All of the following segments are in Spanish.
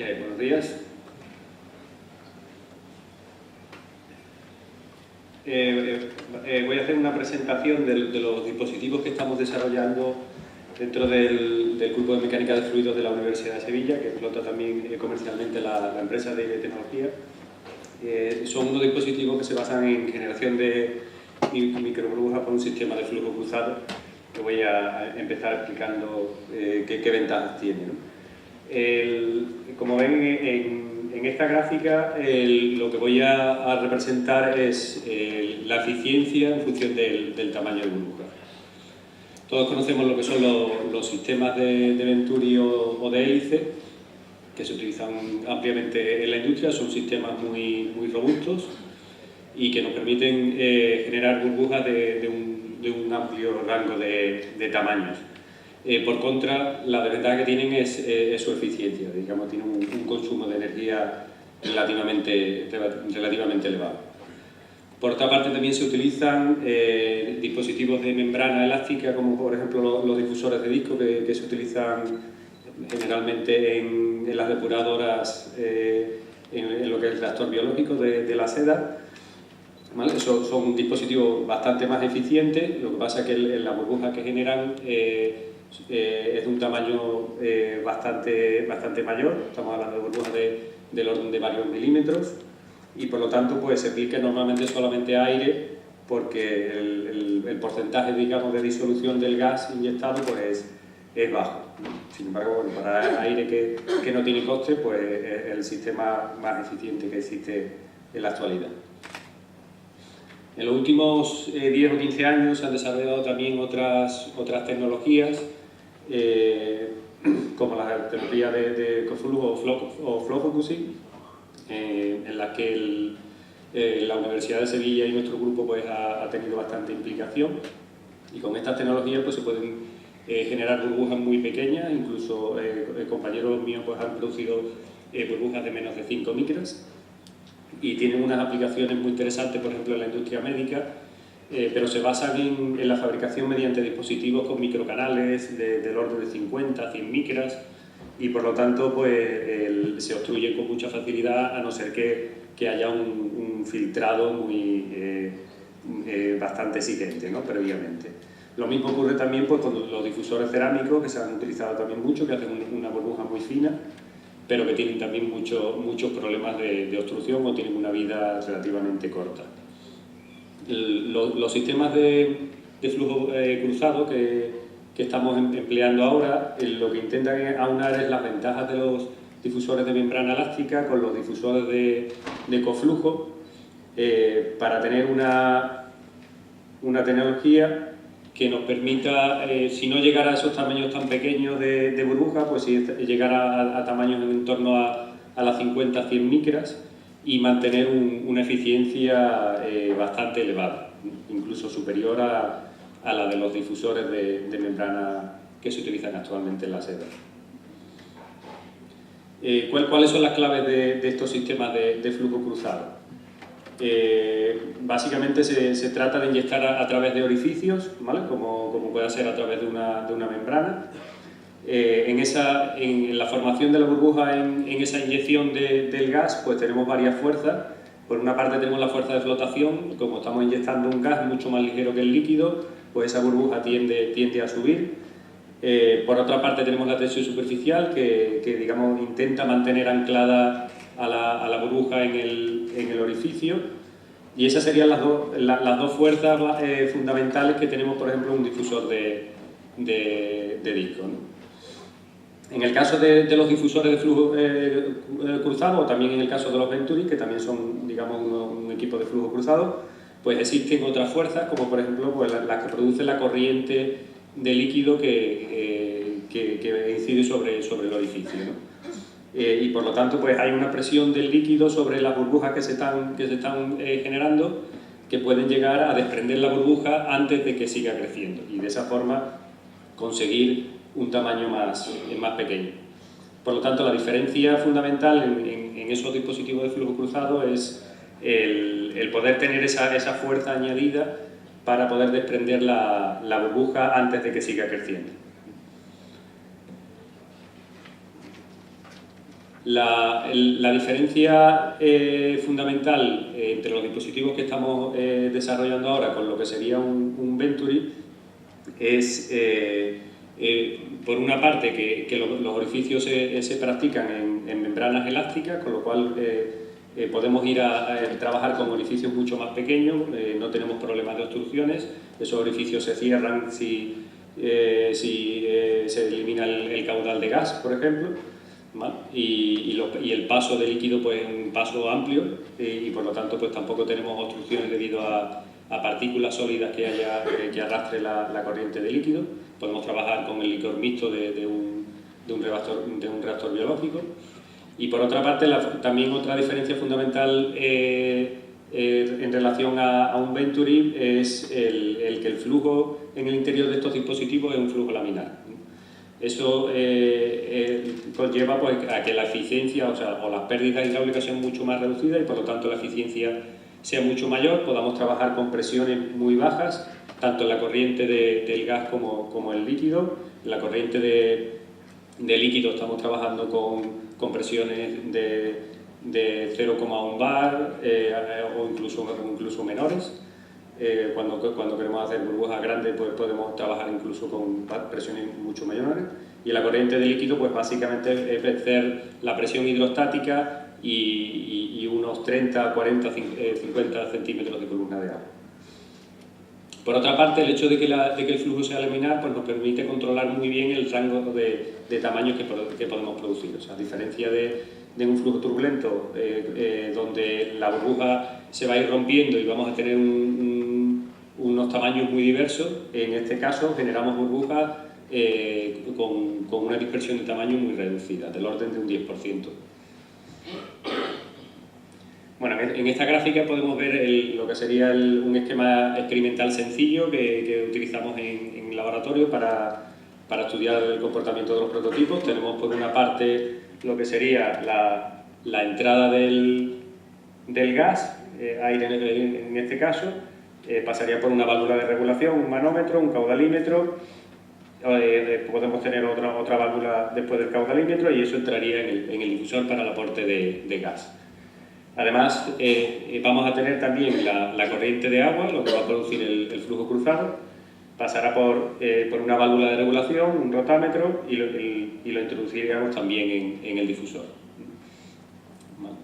Buenos días. Voy a hacer una presentación de los dispositivos que estamos desarrollando dentro del grupo de mecánica de fluidos de la Universidad de Sevilla, que explota también comercialmente la empresa de Tecnología. Son unos dispositivos que se basan en generación de microburbujas por un sistema de flujo cruzado, que voy a empezar explicando qué ventajas tiene, ¿no? Como ven en esta gráfica, lo que voy a representar es la eficiencia en función del tamaño de burbuja. Todos conocemos lo que son los sistemas de Venturi o de hélice, que se utilizan ampliamente en la industria. Son sistemas muy robustos y que nos permiten generar burbujas de un amplio rango de tamaños. Por contra, la desventaja que tienen es su eficiencia, digamos, tiene un consumo de energía relativamente elevado. Por otra parte, también se utilizan dispositivos de membrana elástica, como por ejemplo los difusores de disco que se utilizan generalmente en las depuradoras, en lo que es el reactor biológico de la seda. ¿Vale? Son dispositivos bastante más eficientes, lo que pasa es que la burbuja que generan es de un tamaño bastante mayor. Estamos hablando de burbujas del orden de varios milímetros, y por lo tanto pues se aplica normalmente solamente aire, porque el porcentaje, digamos, de disolución del gas inyectado pues es bajo. Sin embargo, bueno, para aire que no tiene coste, pues es el sistema más eficiente que existe en la actualidad. En los últimos 10 o 15 años se han desarrollado también otras tecnologías, como la tecnología de coflujo o flow focusing, en la que la Universidad de Sevilla y nuestro grupo pues, ha tenido bastante implicación, y con estas tecnologías pues, se pueden generar burbujas muy pequeñas. Incluso compañeros míos pues, han producido burbujas de menos de 5 micras, y tienen unas aplicaciones muy interesantes, por ejemplo, en la industria médica, pero se basan en la fabricación mediante dispositivos con microcanales del orden de 50 a 100 micras, y por lo tanto pues, se obstruyen con mucha facilidad, a no ser que haya un filtrado bastante exigente, ¿no? Previamente. Lo mismo ocurre también pues, con los difusores cerámicos, que se han utilizado también mucho, que hacen una burbuja muy fina, pero que tienen también muchos problemas de obstrucción o tienen una vida relativamente corta. Los sistemas de flujo cruzado que estamos empleando ahora, lo que intentan aunar es las ventajas de los difusores de membrana elástica con los difusores de coflujo, para tener una tecnología que nos permita, si no llegar a esos tamaños tan pequeños de burbuja, pues sí llegar a tamaños en torno a las 50-100 micras, y mantener una eficiencia bastante elevada, incluso superior a la de los difusores de membrana que se utilizan actualmente en la seda. ¿Cuáles son las claves de estos sistemas de flujo cruzado? Básicamente se trata de inyectar a través de orificios, ¿vale? como puede ser a través de una membrana. En la formación de la burbuja, en esa inyección del gas, pues tenemos varias fuerzas. Por una parte tenemos la fuerza de flotación. Como estamos inyectando un gas mucho más ligero que el líquido, pues esa burbuja tiende a subir. Por otra parte tenemos la tensión superficial, que digamos, intenta mantener anclada a la burbuja en el orificio, y esas serían las dos fuerzas fundamentales que tenemos, por ejemplo, en un difusor de disco, ¿no? En el caso de los difusores de flujo cruzado, o también en el caso de los Venturi, que también son, digamos, un equipo de flujo cruzado, pues existen otras fuerzas, como por ejemplo pues, las que produce la corriente de líquido que incide sobre el orificio, ¿no? Y por lo tanto pues hay una presión del líquido sobre las burbujas que se están generando, que pueden llegar a desprender la burbuja antes de que siga creciendo, y de esa forma conseguir un tamaño más pequeño. Por lo tanto, la diferencia fundamental en esos dispositivos de flujo cruzado es el poder tener esa fuerza añadida para poder desprender la burbuja antes de que siga creciendo. La diferencia fundamental entre los dispositivos que estamos desarrollando ahora con lo que sería un Venturi es, por una parte, que los orificios se practican en membranas elásticas, con lo cual podemos ir a trabajar con orificios mucho más pequeños, no tenemos problemas de obstrucciones, esos orificios se cierran si se elimina el caudal de gas, por ejemplo, ¿vale? Y el paso de líquido pues es un paso amplio y por lo tanto pues tampoco tenemos obstrucciones debido a partículas sólidas que arrastre la corriente de líquido. Podemos trabajar con el licor mixto de un reactor biológico. Y por otra parte, también otra diferencia fundamental en relación a un Venturi es el que el flujo en el interior de estos dispositivos es un flujo laminar. Eso conlleva pues, a que la eficiencia, o las pérdidas hidráulicas sean mucho más reducidas y por lo tanto la eficiencia sea mucho mayor, podamos trabajar con presiones muy bajas, tanto en la corriente del gas como el líquido. En la corriente de líquido estamos trabajando con presiones de 0,1 bar o incluso menores. Cuando queremos hacer burbujas grandes pues podemos trabajar incluso con presiones mucho mayores. Y en la corriente de líquido pues básicamente es vencer la presión hidrostática y unos 30, 40, 50 centímetros de columna de agua. Por otra parte, el hecho de que el flujo sea laminar pues nos permite controlar muy bien el rango de tamaños que podemos producir. O sea, a diferencia de un flujo turbulento donde la burbuja se va a ir rompiendo y vamos a tener unos tamaños muy diversos, en este caso generamos burbujas con una dispersión de tamaño muy reducida, del orden de un 10%. Bueno, en esta gráfica podemos ver lo que sería un esquema experimental sencillo que utilizamos en laboratorio para estudiar el comportamiento de los prototipos. Tenemos por una parte lo que sería la entrada del gas, aire en este caso, pasaría por una válvula de regulación, un manómetro, un caudalímetro, podemos tener otra válvula después del caudalímetro y eso entraría en el difusor para el aporte de gas. Además, vamos a tener también la corriente de agua, lo que va a producir el flujo cruzado, pasará por una válvula de regulación, un rotámetro y lo introduciríamos también en el difusor. ¿Vale?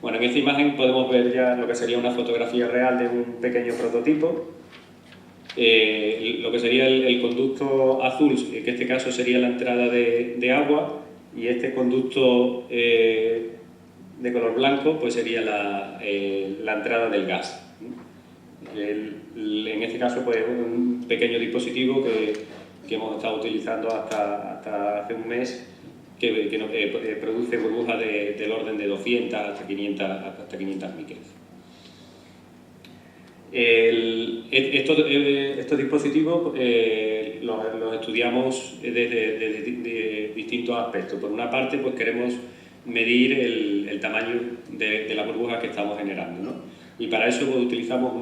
Bueno, en esta imagen podemos ver ya lo que sería una fotografía real de un pequeño prototipo. Lo que sería el conducto azul, que en este caso sería la entrada de agua, y este conducto de color blanco pues sería la entrada del gas. En este caso pues un pequeño dispositivo que hemos estado utilizando hasta hace un mes que produce burbujas del orden de 200 hasta 500 micras. Estos dispositivos los estudiamos desde distintos aspectos. Por una parte pues queremos medir el tamaño de la burbuja que estamos generando, ¿no? Y para eso pues, utilizamos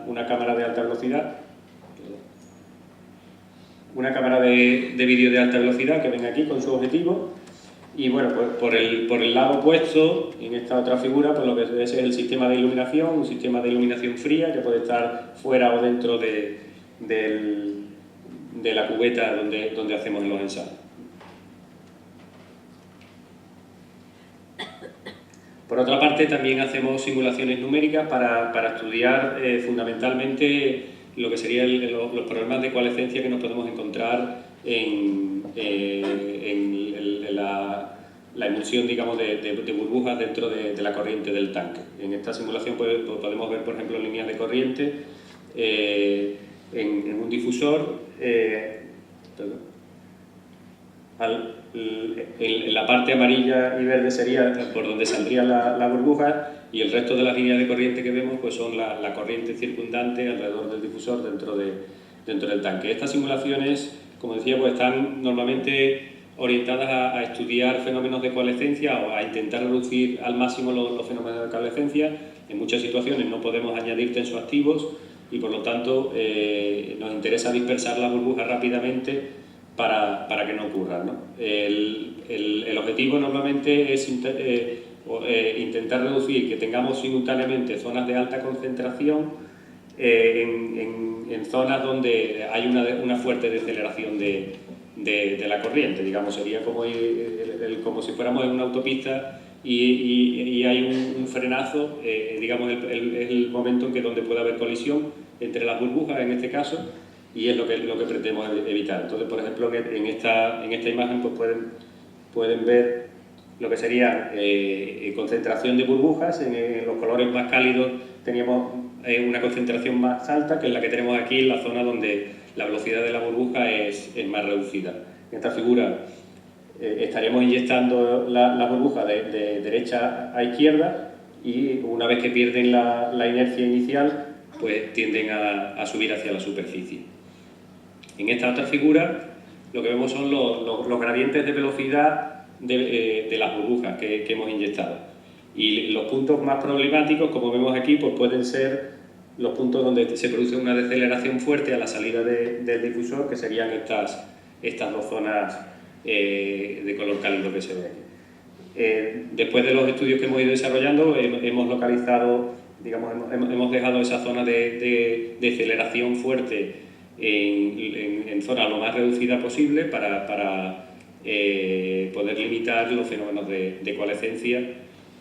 una cámara de alta velocidad, una cámara de vídeo de alta velocidad que ven aquí con su objetivo. Y bueno, pues por el lado opuesto, en esta otra figura, pues lo que es el sistema de iluminación, un sistema de iluminación fría que puede estar fuera o dentro de la cubeta donde hacemos los ensayos. Por otra parte, también hacemos simulaciones numéricas para estudiar fundamentalmente lo que serían los problemas de coalescencia que nos podemos encontrar en la emulsión, digamos, de burbujas dentro de la corriente del tanque. En esta simulación podemos ver, por ejemplo, líneas de corriente en un difusor. En la parte amarilla y verde sería por donde saldría la burbuja y el resto de las líneas de corriente que vemos pues son la corriente circundante alrededor del difusor dentro del tanque. Estas simulaciones, como decía, pues están normalmente orientadas a estudiar fenómenos de coalescencia o a intentar reducir al máximo los fenómenos de coalescencia. En muchas situaciones no podemos añadir tensoactivos y por lo tanto nos interesa dispersar la burbuja rápidamente para que no ocurran, ¿no? El objetivo normalmente es intentar reducir que tengamos simultáneamente zonas de alta concentración en zonas donde hay una fuerte deceleración de la corriente, digamos, sería como si fuéramos en una autopista y hay un frenazo, digamos, es el momento en que donde puede haber colisión entre las burbujas, en este caso, y es lo que pretendemos evitar. Entonces, por ejemplo, en esta imagen pues pueden ver lo que sería concentración de burbujas. En los colores más cálidos teníamos una concentración más alta, que es la que tenemos aquí en la zona donde la velocidad de la burbuja es más reducida. En esta figura estaríamos inyectando la burbuja de derecha a izquierda, y una vez que pierden la inercia inicial, pues tienden a subir hacia la superficie. En esta otra figura lo que vemos son los gradientes de velocidad de las burbujas que hemos inyectado. Y los puntos más problemáticos, como vemos aquí, pues pueden ser los puntos donde se produce una deceleración fuerte a la salida del difusor, que serían estas dos zonas de color cálido que se ve aquí. Después de los estudios que hemos ido desarrollando, hemos localizado, digamos, hemos dejado esa zona de deceleración fuerte en zona lo más reducida posible para poder limitar los fenómenos de coalescencia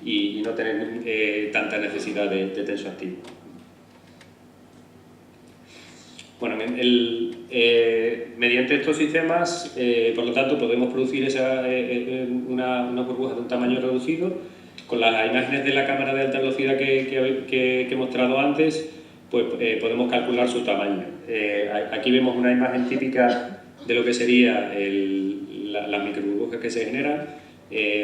y no tener tanta necesidad de tensoactivo. Bueno, mediante estos sistemas, por lo tanto, podemos producir una burbuja de un tamaño reducido. Con las imágenes de la cámara de alta velocidad que he mostrado antes, pues podemos calcular su tamaño. Aquí vemos una imagen típica de lo que sería las microburbujas que se generan.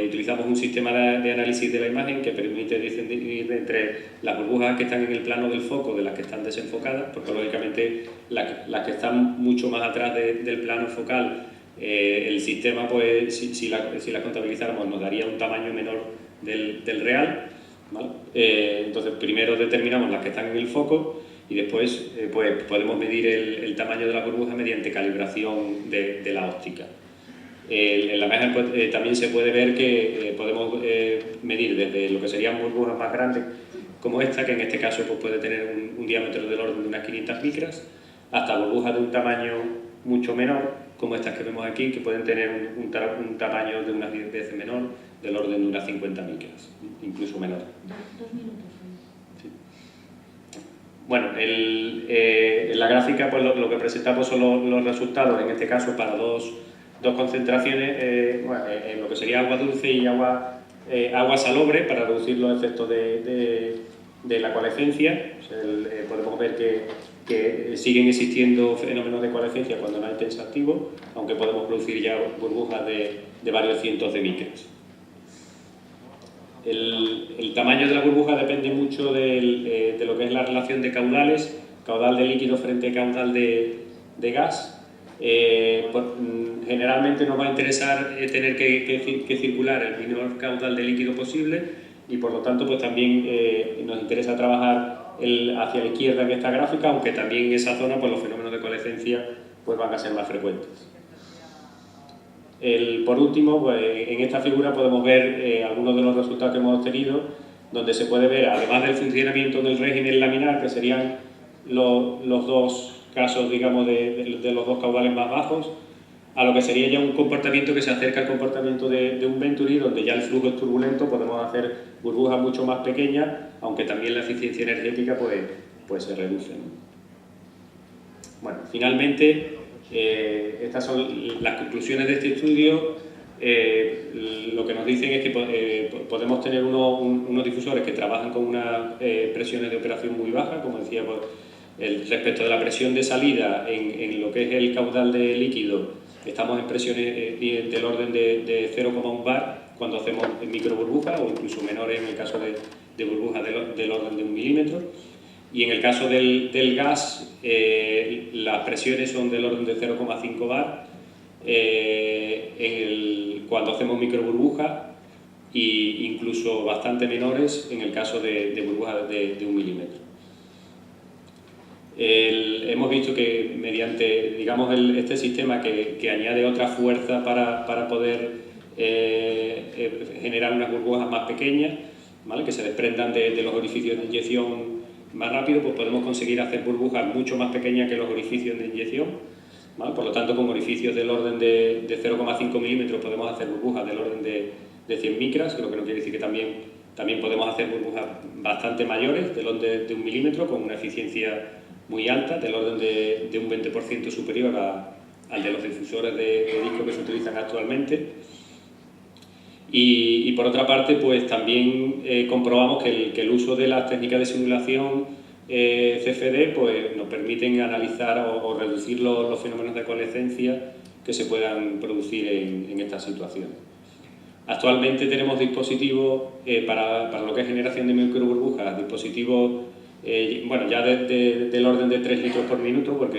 Utilizamos un sistema de análisis de la imagen que permite distinguir entre las burbujas que están en el plano del foco de las que están desenfocadas, porque lógicamente las que están mucho más atrás del plano focal, el sistema, pues si las contabilizáramos, nos daría un tamaño menor del real, ¿vale? Entonces primero determinamos las que están en el foco y después pues podemos medir el tamaño de la burbuja mediante calibración de la óptica. En la imagen pues, también se puede ver que podemos medir desde lo que serían burbujas más grandes, como esta, que en este caso pues, puede tener un diámetro del orden de unas 500 micras, hasta burbujas de un tamaño mucho menor, como estas que vemos aquí, que pueden tener un tamaño de unas 10 veces menor, del orden de unas 50 micras, incluso menor. 2 minutos. Sí. Bueno, en la gráfica pues, lo que presentamos son los resultados, en este caso para dos concentraciones, en lo que sería agua dulce y agua salobre, para reducir los efectos de la coalescencia. O sea, podemos ver que siguen existiendo fenómenos de coalescencia cuando no hay tensoactivo, aunque podemos producir ya burbujas de varios cientos de micras. El tamaño de la burbuja depende mucho de lo que es la relación de caudales, caudal de líquido frente a caudal de gas. Generalmente nos va a interesar tener que circular el menor caudal de líquido posible, y por lo tanto pues también nos interesa trabajar hacia la izquierda en esta gráfica, aunque también en esa zona pues los fenómenos de coalescencia pues van a ser más frecuentes. Por último, pues, en esta figura podemos ver algunos de los resultados que hemos obtenido, donde se puede ver, además del funcionamiento del régimen laminar, que serían los dos casos, digamos, de los dos caudales más bajos, a lo que sería ya un comportamiento que se acerca al comportamiento de un Venturi, donde ya el flujo es turbulento, podemos hacer burbujas mucho más pequeñas, aunque también la eficiencia energética pues se reduce, ¿no? Bueno, finalmente, estas son las conclusiones de este estudio. Lo que nos dicen es que podemos tener unos difusores que trabajan con unas presiones de operación muy bajas, como decía, respecto de la presión de salida en lo que es el caudal de líquido. Estamos en presiones del orden de 0,1 bar cuando hacemos microburbujas, o incluso menores en el caso de burbujas del orden de 1 milímetro. Y en el caso del gas, las presiones son del orden de 0,5 bar cuando hacemos microburbujas, e incluso bastante menores en el caso de burbujas de 1 milímetro. Hemos visto que mediante, digamos, este sistema que añade otra fuerza para poder generar unas burbujas más pequeñas, ¿vale?, que se desprendan de los orificios de inyección más rápido, pues podemos conseguir hacer burbujas mucho más pequeñas que los orificios de inyección, ¿vale? Por lo tanto, con orificios del orden de 0,5 milímetros podemos hacer burbujas del orden de 100 micras, lo que no quiere decir que también podemos hacer burbujas bastante mayores, del orden de 1 milímetro, con una eficiencia muy alta, del orden de un 20% superior al de los difusores de disco que se utilizan actualmente. Y por otra parte, pues también comprobamos que el uso de las técnicas de simulación CFD pues, nos permiten analizar o reducir los fenómenos de coalescencia que se puedan producir en estas situaciones. Actualmente tenemos dispositivos para lo que es generación de microburbujas, dispositivos bueno, ya del orden de 3 litros por minuto, porque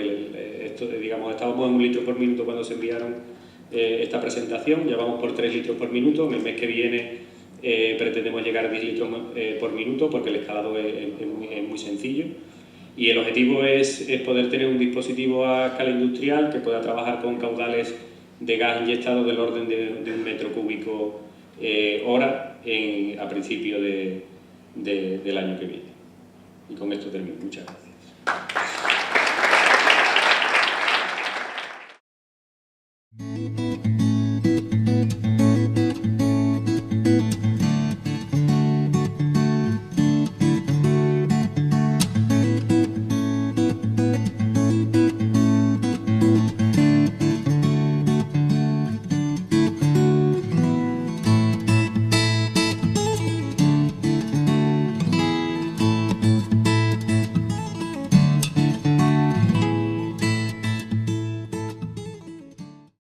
digamos, estábamos en 1 litro por minuto cuando se enviaron esta presentación, ya vamos por 3 litros por minuto. En el mes que viene pretendemos llegar a 10 litros por minuto, porque el escalado es muy sencillo. Y el objetivo es poder tener un dispositivo a escala industrial que pueda trabajar con caudales de gas inyectado del orden de 1 metro cúbico hora a principio del año que viene. Y con esto termino. Muchas gracias.